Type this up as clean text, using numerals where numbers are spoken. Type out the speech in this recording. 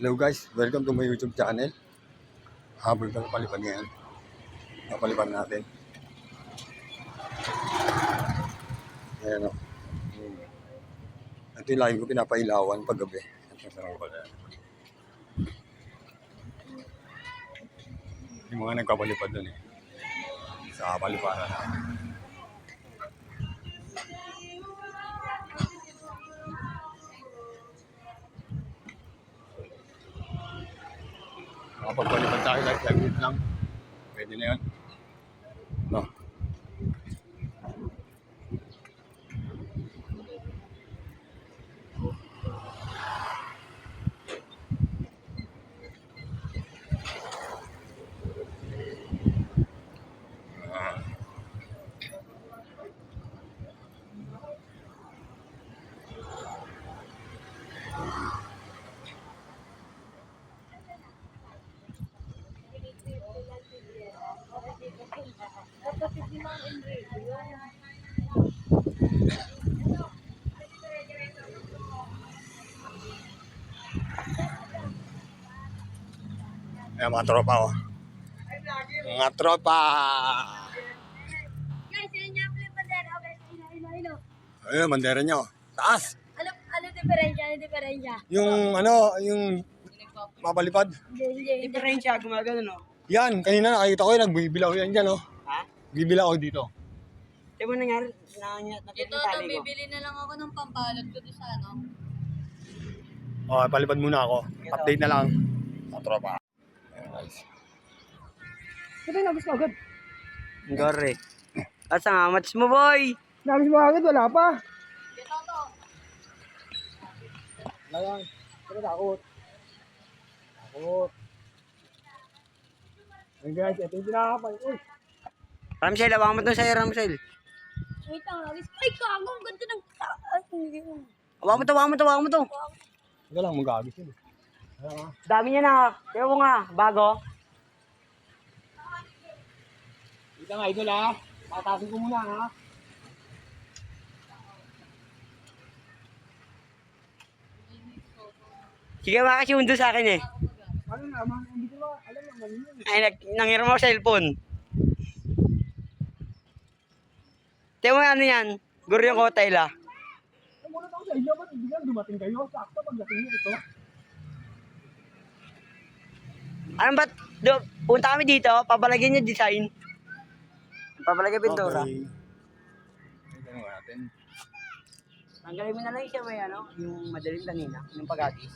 Hello guys, welcome to my YouTube channel. Habol ka palipad ngayon. Napalipad natin. Ayan o. Ito yung lagi ko pinapailawan pag gabi. Masarap pala. Yung mga nagpapalipad dun eh. Sa paliparan natin. Makapagpalipad tayo kahit saglit lang. Pwede na yun. No. Ayan mga tropa oh. Mga tropa! Guys, yun yung bandera. Ayun, bandera nyo. Taas! Ano diferensya? Yung mapalipad. Diferensya, gumagano, no? Yan, kanina nakita ko yun, nagbibilaw yan dyan, oh. Ha? Bibilaw ako dito. Di mo nangyari? Ito, bibili na lang ako ng pampalot ko doon sa ano. Okay, palipad muna ako. Update na lang. Mga tropa. Sabi na, gusto agad. Gore. At sa match mo, boy. Nagis mo agad, wala pa. Ito to. Wala yan. Pero takot. Ay guys, ito yung pinakapal. Uy! Ramsel, awang mo to sa'yo, Ramsel. Wait lang, nagis. Ay, kago, ang ganda ng... Awang mo to. Hindi lang, mag-agis yun. Dami niya na. Kaya mo nga, bago. Wait lang, idol ha. Patasin ko muna ha. Sige, makasundo sa akin eh. Ano naman, hindi ko alam naman yun. Ay, nangiram mo cellphone. Tiyan mo ano yan? Guro yung hotel ah. Muna ako sa inyo, ba't hindi lang dumating kayo? Sakto pagdating nyo ito. Ano ba't? Punta kami dito, pabalagyan niya design. Pabalagyan pintura. Okay. Ito natin. Tanggalin mo na lang siya may ano, yung madaling kanina, yung pag-agis.